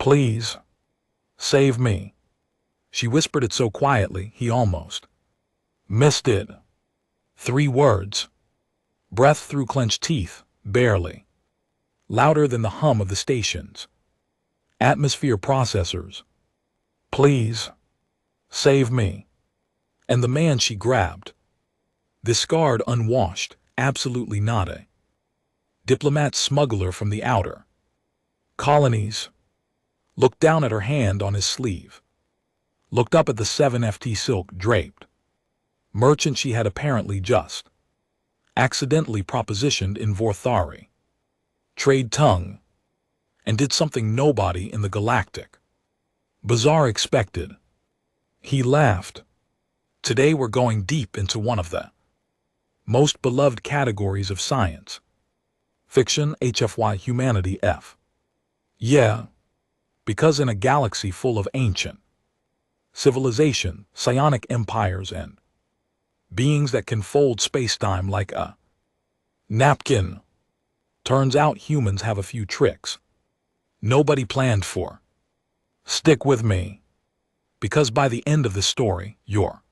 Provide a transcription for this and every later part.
Please, save me. She whispered it so quietly he almost missed it. 3 words. Breath through clenched teeth, barely. Louder than the hum of the station's atmosphere processors. Please, save me. And the man she grabbed, this scarred, unwashed, absolutely not a diplomat smuggler from the outer colonies, looked down at her hand on his sleeve, looked up at the 7FT silk draped merchant she had apparently just accidentally propositioned in Vorthari trade tongue, and did something nobody in the galactic bazaar expected. He laughed. Today we're going deep into one of the most beloved categories of science fiction, HFY humanity F. Yeah, because in a galaxy full of ancient civilization, psionic empires, and beings that can fold spacetime like a napkin, turns out humans have a few tricks nobody planned for. Stick with me, because by the end of the story, you're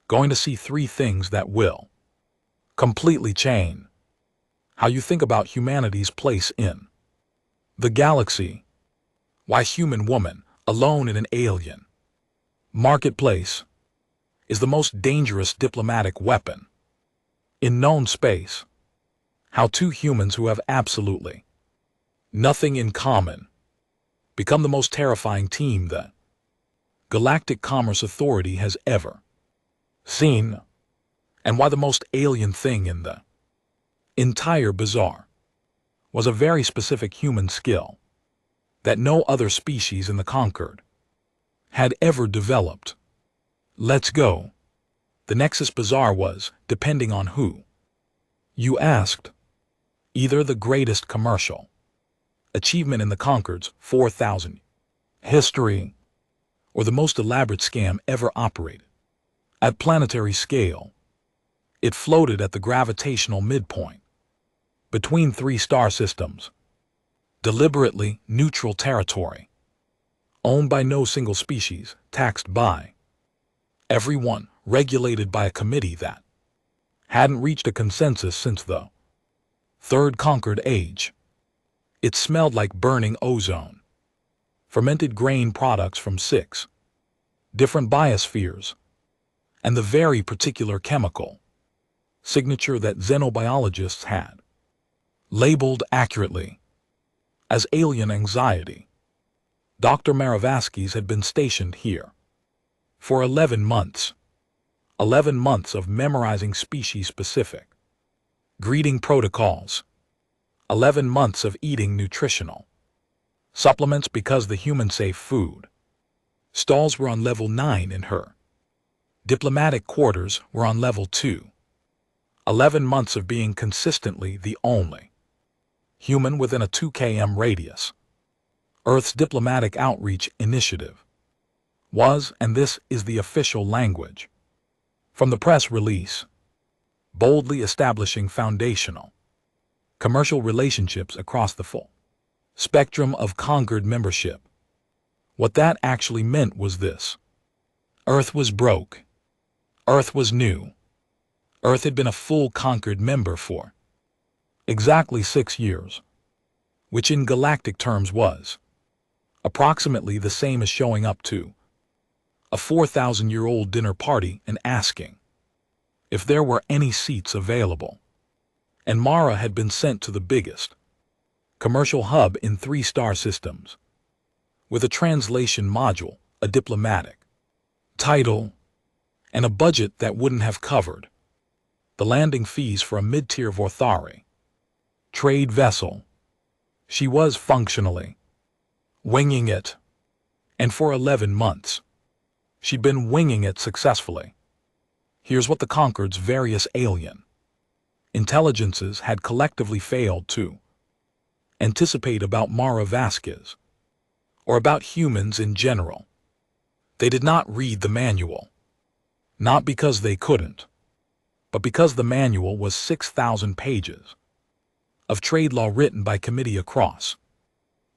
going to see 3 things that will completely change how you think about humanity's place in the galaxy. Why human woman, alone in an alien marketplace, is the most dangerous diplomatic weapon in known space. How 2 humans who have absolutely nothing in common become the most terrifying team the Galactic Commerce Authority has ever seen, and why the most alien thing in the entire bazaar was a very specific human skill that no other species in the Concord had ever developed. Let's go. The Nexus Bazaar was, depending on who you asked, either the greatest commercial achievement in the Concord's 4,000 history, or the most elaborate scam ever operated at planetary scale. It floated at the gravitational midpoint between 3 star systems, deliberately neutral territory, owned by no single species, taxed by everyone, regulated by a committee that hadn't reached a consensus since the Third Concord Age. It smelled like burning ozone, fermented grain products from 6 different biospheres, and the very particular chemical signature that xenobiologists had labeled accurately as alien anxiety. Dr. Maravaskis had been stationed here for 11 months. 11 months of memorizing species-specific greeting protocols. 11 months of eating nutritional supplements because the human-safe food stalls were on level 9 in her diplomatic quarters were on level 2. 11 months of being consistently the only human within a 2 km radius. Earth's diplomatic outreach initiative was, and this is the official language from the press release, boldly establishing foundational commercial relationships across the full spectrum of Concord membership. What that actually meant was this: Earth was broke. Earth was new. Earth had been a full Concord member for exactly 6 years, which in galactic terms was approximately the same as showing up to a 4,000-year-old dinner party and asking if there were any seats available. And Mara had been sent to the biggest commercial hub in 3 star systems, with a translation module, a diplomatic title, and a budget that wouldn't have covered the landing fees for a mid-tier Vorthari trade vessel. She was functionally winging it, and for 11 months, she'd been winging it successfully. Here's what the Concord's various alien intelligences had collectively failed to anticipate about Mara Vasquez, or about humans in general. They did not read the manual, not because they couldn't, but because the manual was 6,000 pages of trade law written by committee across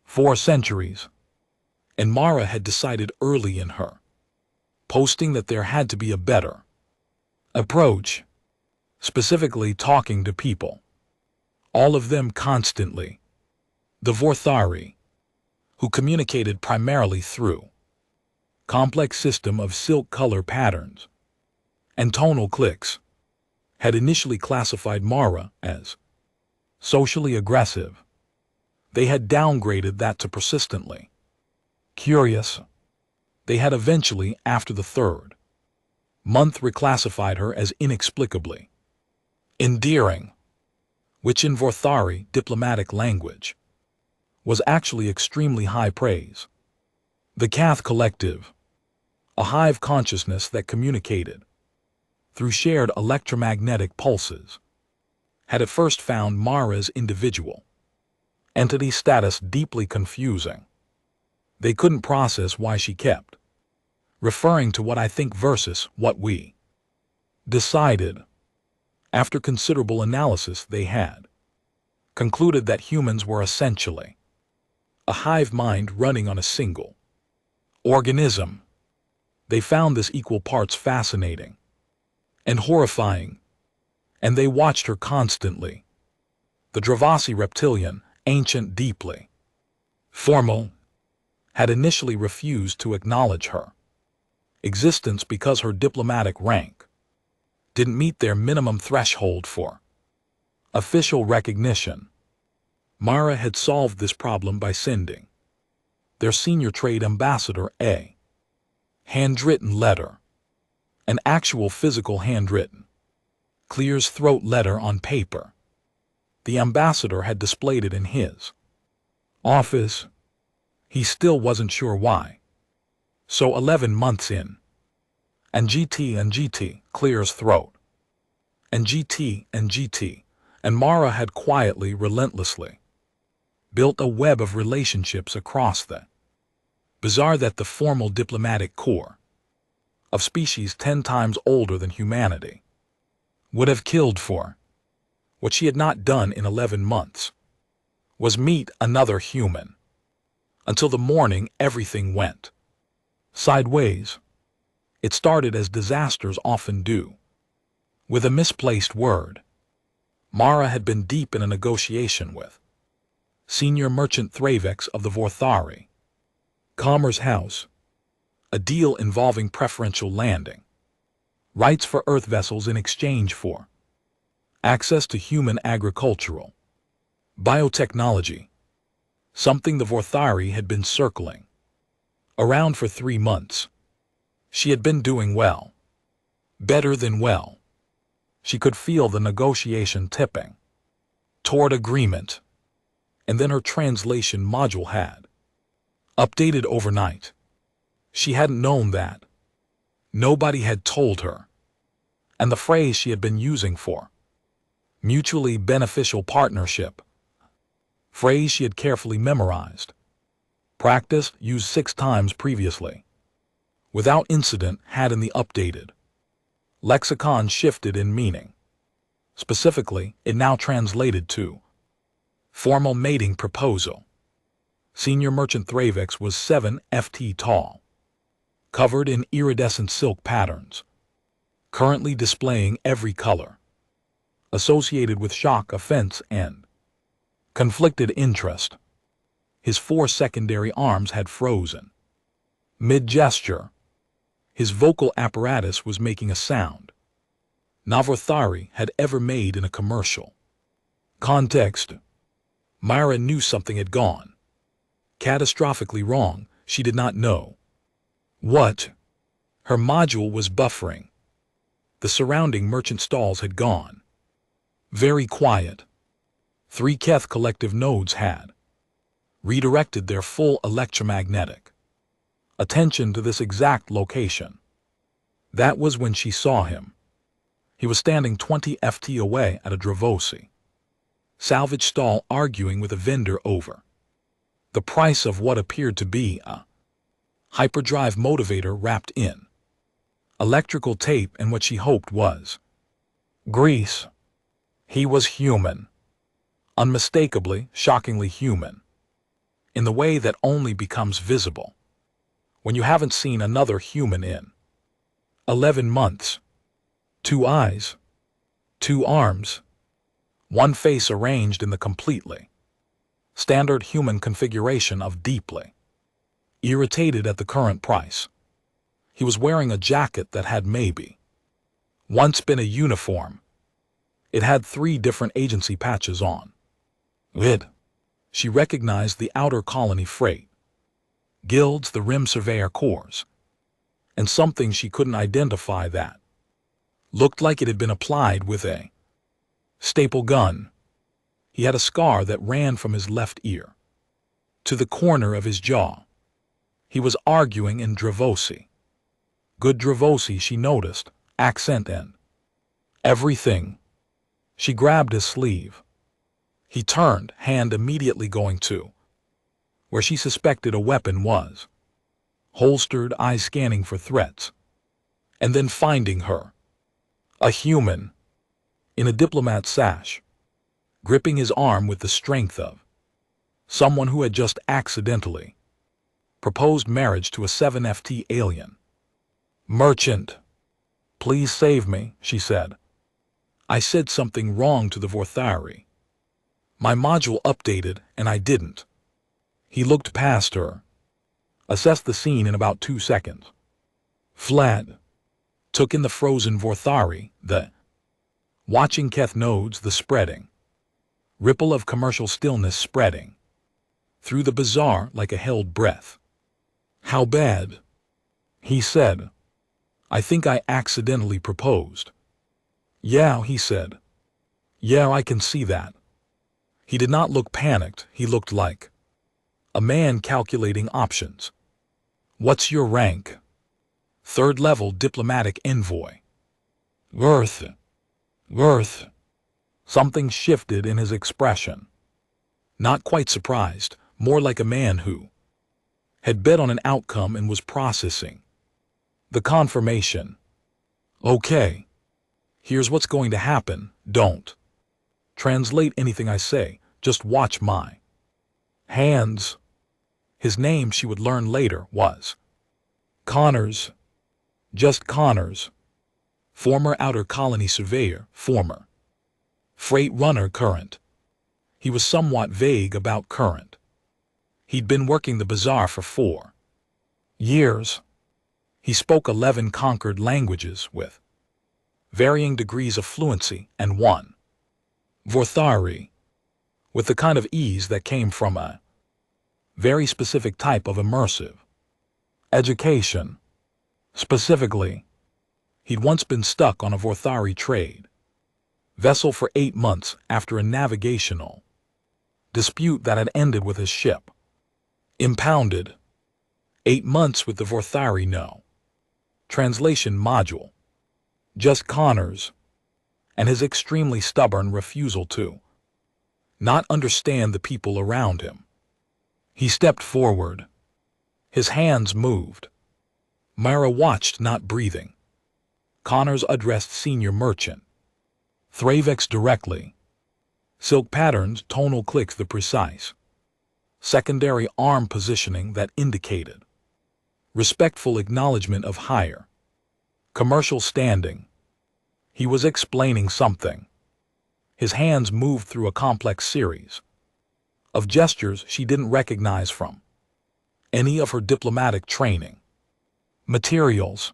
4 centuries. And Mara had decided early in her, posting that there had to be a better approach, specifically talking to people, all of them constantly. The Vorthari, who communicated primarily through complex system of silk color patterns and tonal clicks, had initially classified Mara as socially aggressive. They had downgraded that to persistently curious. They had eventually, after the third month, reclassified her as inexplicably endearing, which in Vorthari diplomatic language was actually extremely high praise. The Cath Collective, a hive consciousness that communicated through shared electromagnetic pulses, had at first found Mara's individual entity status deeply confusing. They couldn't process why she kept referring to what I think versus what we decided. After considerable analysis, they had concluded that humans were essentially a hive mind running on a single organism. They found this equal parts fascinating and horrifying, and they watched her constantly. The Dravasi reptilian, ancient, deeply formal, had initially refused to acknowledge her existence because her diplomatic rank didn't meet their minimum threshold for official recognition. Mara had solved this problem by sending their senior trade ambassador a handwritten letter, an actual physical handwritten, clear's throat letter on paper. The ambassador had displayed it in his office. He still wasn't sure why. So 11 months in, and GT, clear's throat, and GT, and Mara had quietly, relentlessly built a web of relationships across the bizarre that the formal diplomatic corps of species 10 times older than humanity would have killed for. What she had not done in 11 months was meet another human. Until the morning, everything went sideways. It started as disasters often do, with a misplaced word. Mara had been deep in a negotiation with Senior Merchant Thravex of the Vorthari Commerce House, a deal involving preferential landing rights for Earth vessels in exchange for access to human agricultural biotechnology, something the Vorthari had been circling around for 3 months. She had been doing well, better than well. She could feel the negotiation tipping toward agreement, and then her translation module had updated overnight. She hadn't known that. Nobody had told her. And the phrase she had been using for mutually beneficial partnership, phrase she had carefully memorized, practiced, used 6 times previously, without incident, had in the updated lexicon shifted in meaning. Specifically, it now translated to formal mating proposal. Senior Merchant Thravex was 7 ft tall, covered in iridescent silk patterns, currently displaying every color associated with shock, offense, and conflicted interest. His 4 secondary arms had frozen mid-gesture. His vocal apparatus was making a sound Vorthari had ever made in a commercial context. Mara knew something had gone catastrophically wrong. She did not know what. Her module was buffering. The surrounding merchant stalls had gone very quiet. 3 Keth collective nodes had redirected their full electromagnetic attention to this exact location. That was when she saw him. He was standing 20 ft away at a Dravosi salvage stall, arguing with a vendor over the price of what appeared to be a hyperdrive motivator wrapped in electrical tape and what she hoped was grease. He was human, unmistakably, shockingly human, in the way that only becomes visible when you haven't seen another human in 11 months. 2 eyes, 2 arms, 1 face arranged in the completely standard human configuration of deeply irritated at the current price. He was wearing a jacket that had maybe once been a uniform. It had 3 different agency patches on it. She recognized the Outer Colony Freight Guilds, the Rim Surveyor Corps, and something she couldn't identify that looked like it had been applied with a staple gun. He had a scar that ran from his left ear to the corner of his jaw. He was arguing in Dravosi. Good Dravosi, she noticed, accent and everything. She grabbed his sleeve. He turned, hand immediately going to where she suspected a weapon was, holstered, eyes scanning for threats, and then finding her, a human, in a diplomat sash, gripping his arm with the strength of someone who had just accidentally proposed marriage to a 7FT alien. "Merchant, please save me," she said. "I said something wrong to the Vorthari. My module updated and I didn't." He looked past her, assessed the scene in about 2 seconds, fled, took in the frozen Vorthari, the watching Keth nodes, the spreading ripple of commercial stillness spreading through the bazaar like a held breath. "How bad?" he said. "I think I accidentally proposed." "Yeah," he said. "Yeah, I can see that." He did not look panicked, he looked like a man calculating options. "What's your rank?" "3rd level diplomatic envoy." "Earth. Earth." Something shifted in his expression. Not quite surprised, more like a man who had bet on an outcome and was processing the confirmation. "Okay. Here's what's going to happen. Don't translate anything I say. Just watch my hands." His name, she would learn later, was Connors. Just Connors. Former Outer Colony Surveyor, former Freight Runner, current. He was somewhat vague about current. He'd been working the bazaar for 4 years. He spoke 11 conquered languages with varying degrees of fluency and 1 Vorthari, with the kind of ease that came from a very specific type of immersive education. Specifically, he'd once been stuck on a Vorthari trade vessel for 8 months after a navigational dispute that had ended with his ship impounded. 8 months with the Vorthari, no translation module. Just Connors and his extremely stubborn refusal to not understand the people around him. He stepped forward. His hands moved. Myra watched, not breathing. Connors addressed Senior Merchant Thravex directly. Silk patterns, tonal clicks, the precise secondary arm positioning that indicated respectful acknowledgement of higher commercial standing. He was explaining something. His hands moved through a complex series of gestures she didn't recognize from any of her diplomatic training. Materials.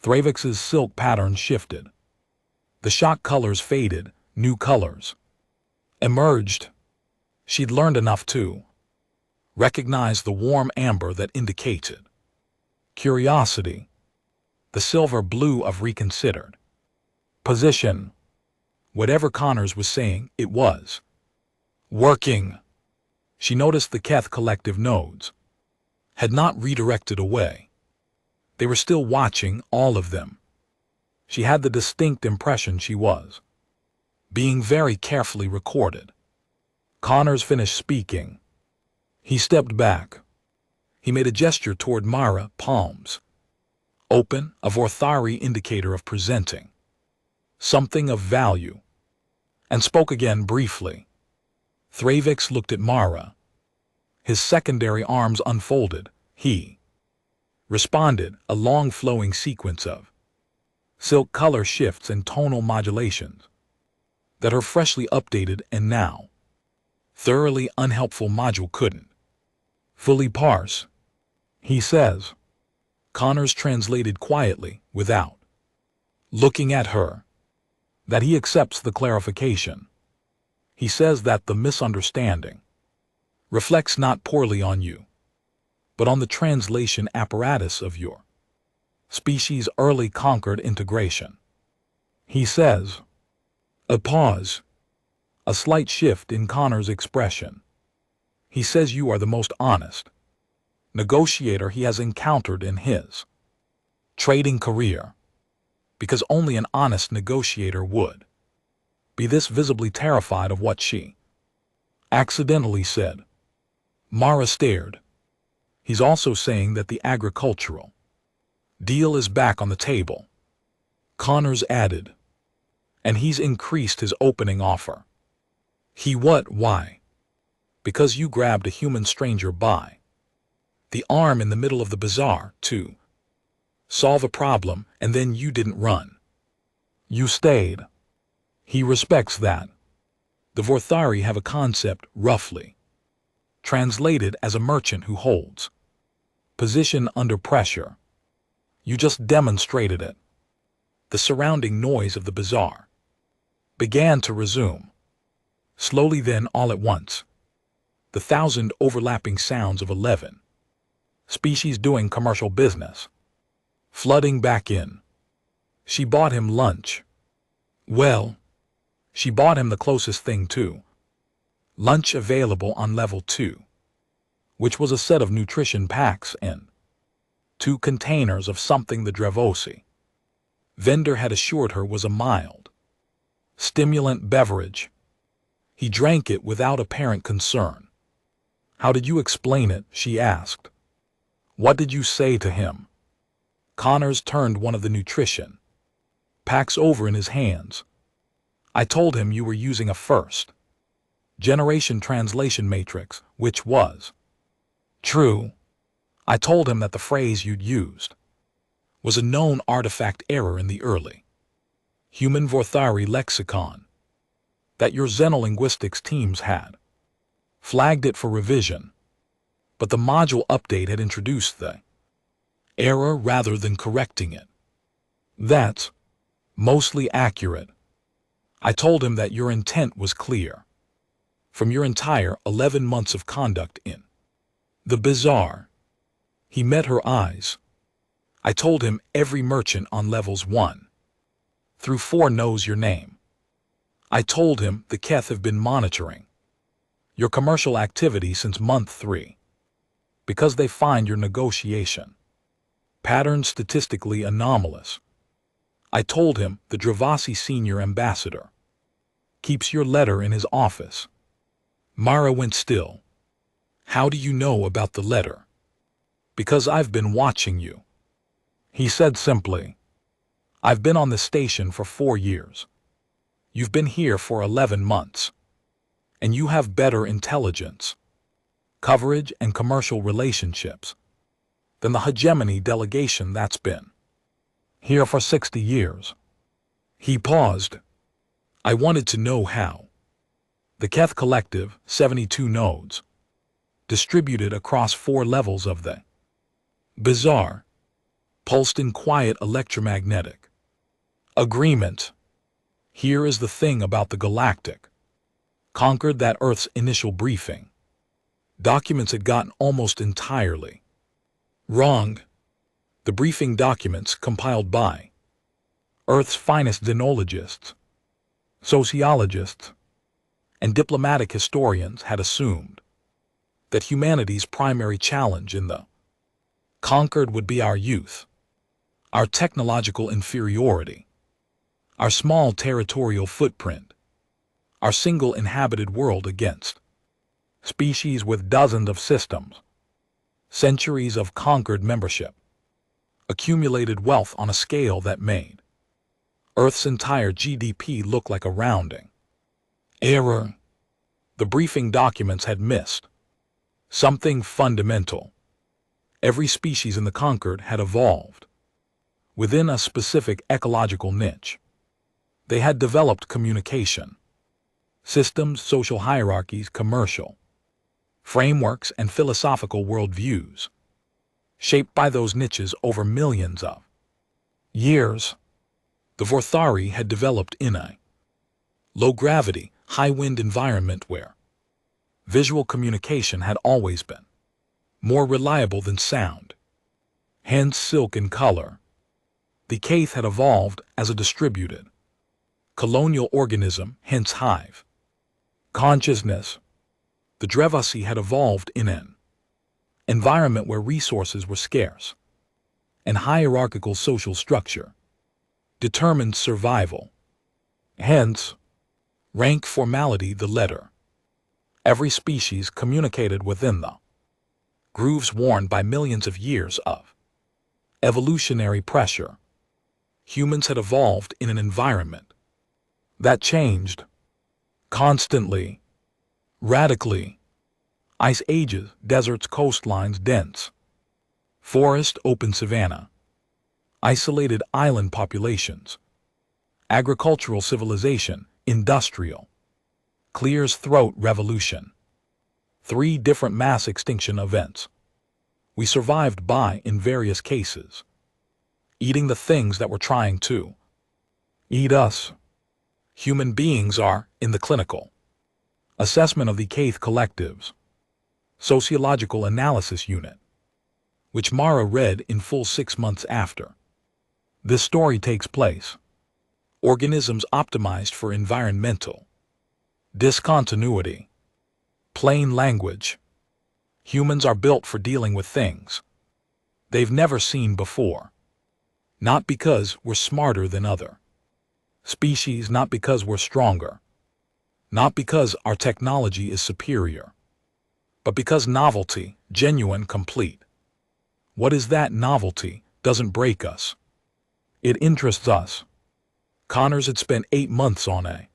Thravex's silk pattern shifted. The shock colors faded, new colors emerged. She'd learned enough to recognize the warm amber that indicated curiosity, the silver blue of reconsidered position. Whatever Connors was saying, it was working. She noticed the Keth collective nodes had not redirected away. They were still watching, all of them. She had the distinct impression she was being very carefully recorded. Connors finished speaking. He stepped back. He made a gesture toward Mara, palms open, a Vorthari indicator of presenting something of value, and spoke again briefly. Thravex looked at Mara. His secondary arms unfolded. He responded a long flowing sequence of silk color shifts and tonal modulations that her freshly updated and now thoroughly unhelpful module couldn't fully parse. He says, Connors translated quietly, without looking at her, that he accepts the clarification. He says that the misunderstanding reflects not poorly on you, but on the translation apparatus of your species' early conquered integration. He says, a pause, a slight shift in Connor's expression. He says you are the most honest negotiator he has encountered in his trading career, because only an honest negotiator would be this visibly terrified of what she accidentally said. Mara stared. He's also saying that the agricultural deal is back on the table, Connors added, and he's increased his opening offer. Why? Because you grabbed a human stranger by the arm in the middle of the bazaar to solve a problem, and then you didn't run. You stayed. He respects that. The Vorthari have a concept, roughly translated as a merchant who holds position under pressure. You just demonstrated it. The surrounding noise of the bazaar began to resume. Slowly then, all at once, the 1,000 overlapping sounds of 11 species doing commercial business flooding back in. She bought him lunch. Well, she bought him the closest thing to lunch available on level 2, which was a set of nutrition packs and 2 containers of something the Drevosi vendor had assured her was a mild stimulant beverage. He drank it without apparent concern. How did you explain it? She asked. What did you say to him? Connors turned one of the nutrition packs over in his hands. I told him you were using a first generation translation matrix, which was true. I told him that the phrase you'd used was a known artifact error in the early human Vorthari lexicon, that your xenolinguistics teams had flagged it for revision, but the module update had introduced the error rather than correcting it. That's mostly accurate. I told him that your intent was clear from your entire 11 months of conduct in the bazaar. He met her eyes. I told him every merchant on levels 1 through 4 knows your name. I told him the Keth have been monitoring your commercial activity since month 3 because they find your negotiation pattern statistically anomalous. I told him the Dravasi senior ambassador keeps your letter in his office. Mara went still. How do you know about the letter? Because I've been watching you. He said simply. I've been on the station for 4 years. You've been here for 11 months. And you have better intelligence, coverage, and commercial relationships than the hegemony delegation that's been here for 60 years. He paused. I wanted to know how. The Keth Collective, 72 nodes, distributed across 4 levels of the bazaar, pulsed in quiet electromagnetic agreement. Here is the thing about the galactic conquered that Earth's initial briefing documents had gotten almost entirely wrong. The briefing documents compiled by Earth's finest xenologists, sociologists, and diplomatic historians had assumed that humanity's primary challenge in the conquered would be our youth, our technological inferiority, our small territorial footprint, our single inhabited world against species with dozens of systems, centuries of conquered membership, accumulated wealth on a scale that made Earth's entire GDP look like a rounding error. The briefing documents had missed something fundamental. Every species in the conquered had evolved within a specific ecological niche. They had developed communication, systems, social hierarchies, commercial frameworks, and philosophical worldviews, shaped by those niches over millions of years. The Vorthari had developed in a low-gravity, high-wind environment where visual communication had always been more reliable than sound, hence silk in color. The Kaith had evolved as a distributed, colonial organism, hence hive consciousness. The Drevasi had evolved in an environment where resources were scarce, and hierarchical social structure determined survival. Hence, rank formality the letter. Every species communicated within the grooves worn by millions of years of evolutionary pressure. Humans had evolved in an environment that changed constantly, radically. Ice ages, deserts, coastlines, dense forest, open savanna, isolated island populations, agricultural civilization, industrial, clear's throat revolution. 3 different mass extinction events. We survived by, in various cases, eating the things that were trying to eat us. Human beings are, in the clinical assessment of the Kaith collectives, sociological analysis unit, which Mara read in full 6 months after this story takes place. Organisms optimized for environmental discontinuity. Plain language. Humans are built for dealing with things they've never seen before. Not because we're smarter than other species, not because we're stronger, not because our technology is superior, but because novelty, genuine, complete. What is that novelty? Doesn't break us. It interests us. Connors had spent 8 months on a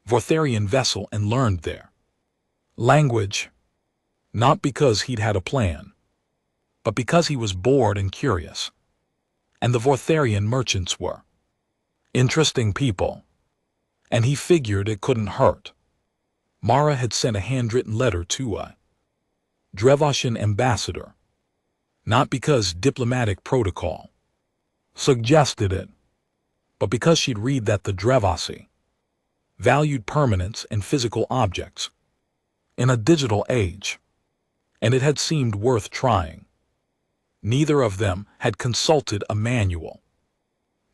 Vortharian vessel and learned their language, not because he'd had a plan, but because he was bored and curious. And the Vortharian merchants were interesting people, and he figured it couldn't hurt. Mara had sent a handwritten letter to a Drevashian ambassador, not because diplomatic protocol suggested it, but because she'd read that the Drevasi valued permanence and physical objects in a digital age, and it had seemed worth trying. Neither of them had consulted a manual.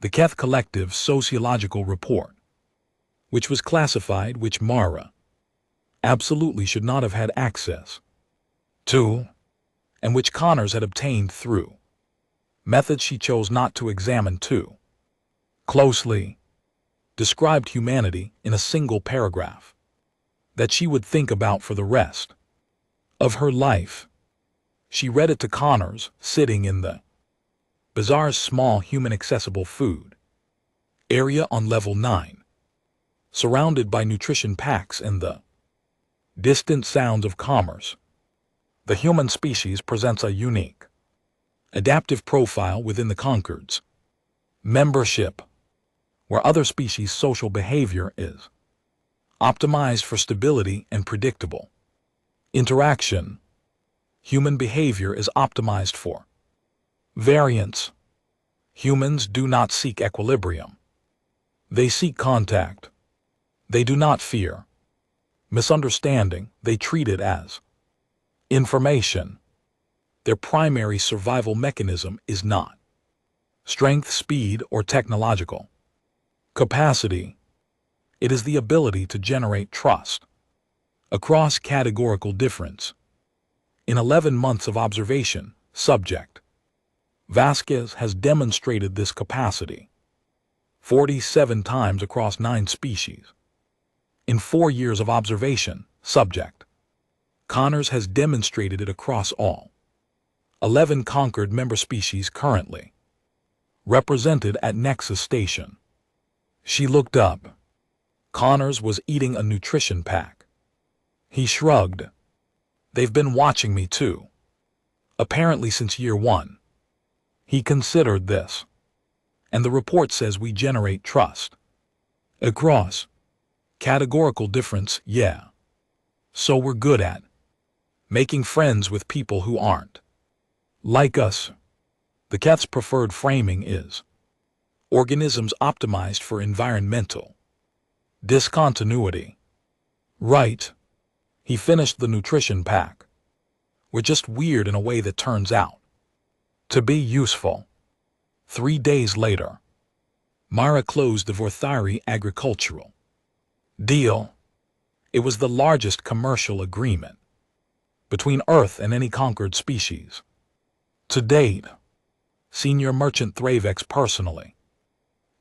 The Keth Collective's sociological report, which was classified, which Mara absolutely should not have had access to, and which Connors had obtained through methods she chose not to examine too closely, described humanity in a single paragraph that she would think about for the rest of her life. She read it to Connors, sitting in the bazaar's small human-accessible food area on level 9, surrounded by nutrition packs and the distant sounds of commerce. The human species presents a unique, adaptive profile within the Concords. Membership, where other species' social behavior is optimized for stability and predictable interaction. Human behavior is optimized for variance. Humans do not seek equilibrium. They seek contact. They do not fear misunderstanding. They treat it as information. Their primary survival mechanism is not strength, speed, or technological capacity. It is the ability to generate trust across categorical difference. In 11 months of observation, Subject Vasquez has demonstrated this capacity 47 times across 9 species. In 4 years of observation, Subject Connors has demonstrated it across all 11 conquered member species currently represented at Nexus Station. She looked up. Connors was eating a nutrition pack. He shrugged. They've been watching me too. apparently since year one. He considered this. And the report says we generate trust. Across. Categorical difference, yeah. So we're good at making friends with people who aren't like us. The Keth's preferred framing is organisms optimized for environmental discontinuity. Right. He finished the nutrition pack. We're just weird in a way that turns out to be useful. 3 days later, Mara closed the Vorthari agricultural deal. It was the largest commercial agreement between Earth and any conquered species to date. Senior Merchant Thravex personally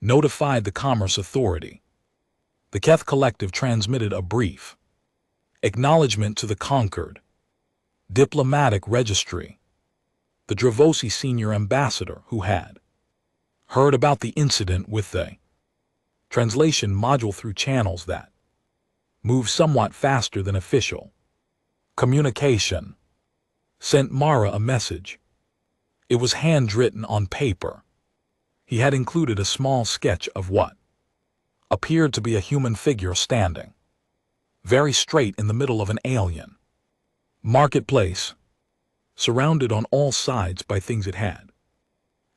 notified the Commerce Authority. The Keth Collective transmitted a brief acknowledgement to the conquered diplomatic registry. The Dravosi senior ambassador, who had heard about the incident with the translation module through channels that move somewhat faster than official communication, sent Mara a message. It was handwritten on paper. He had included a small sketch of what appeared to be a human figure standing very straight in the middle of an alien marketplace, surrounded on all sides by things it had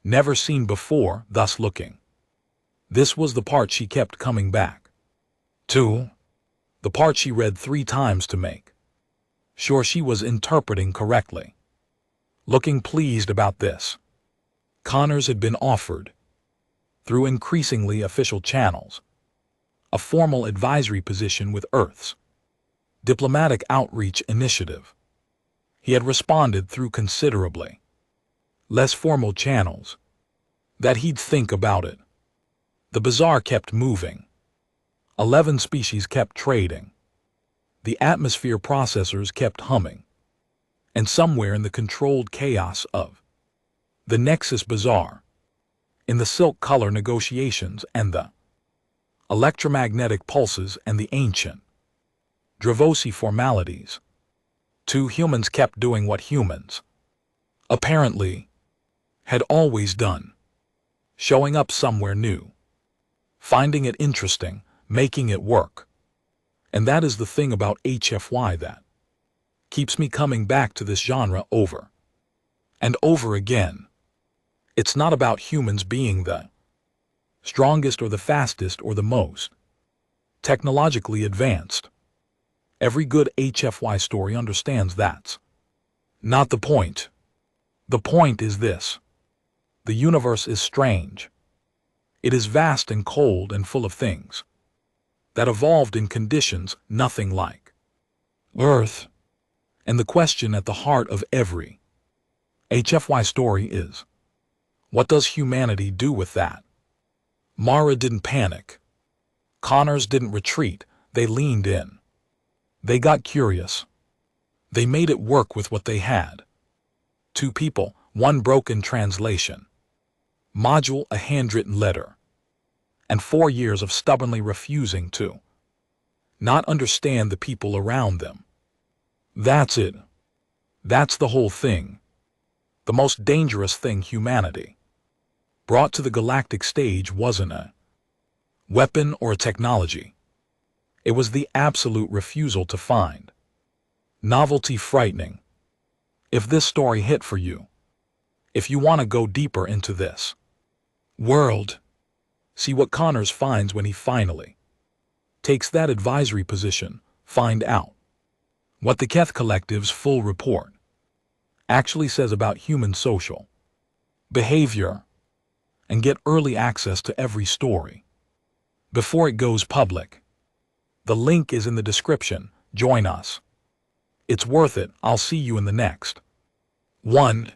never seen before, thus looking. This was the part she kept coming back to, the part she read 3 times to make sure she was interpreting correctly. Looking pleased about this, Connors had been offered, through increasingly official channels, a formal advisory position with Earth's Diplomatic Outreach Initiative. He had responded through considerably less formal channels that he'd think about it. The bazaar kept moving. 11 species kept trading. The atmosphere processors kept humming. And somewhere in the controlled chaos of the Nexus Bazaar, in the silk color negotiations and the electromagnetic pulses and the ancient Dravosi formalities, 2 humans kept doing what humans apparently had always done, showing up somewhere new, finding it interesting, making it work. And that is the thing about HFY that keeps me coming back to this genre over and over again. It's not about humans being the strongest or the fastest or the most technologically advanced. Every good HFY story understands that's not the point. The point is this. The universe is strange. It is vast and cold and full of things that evolved in conditions nothing like Earth. And the question at the heart of every HFY story is, what does humanity do with that? Mara didn't panic. Connors didn't retreat. They leaned in. They got curious. They made it work with what they had. 2 people, 1 broken translation module, a handwritten letter, and 4 years of stubbornly refusing to not understand the people around them. That's it. That's the whole thing. The most dangerous thing humanity brought to the galactic stage wasn't a weapon or a technology. It was the absolute refusal to find novelty frightening. If this story hit for you, if you want to go deeper into this world, see what Connors finds when he finally takes that advisory position, find out what the Keth Collective's full report actually says about human social behavior, and get early access to every story before it goes public. The link is in the description. Join us. It's worth it. I'll see you in the next one.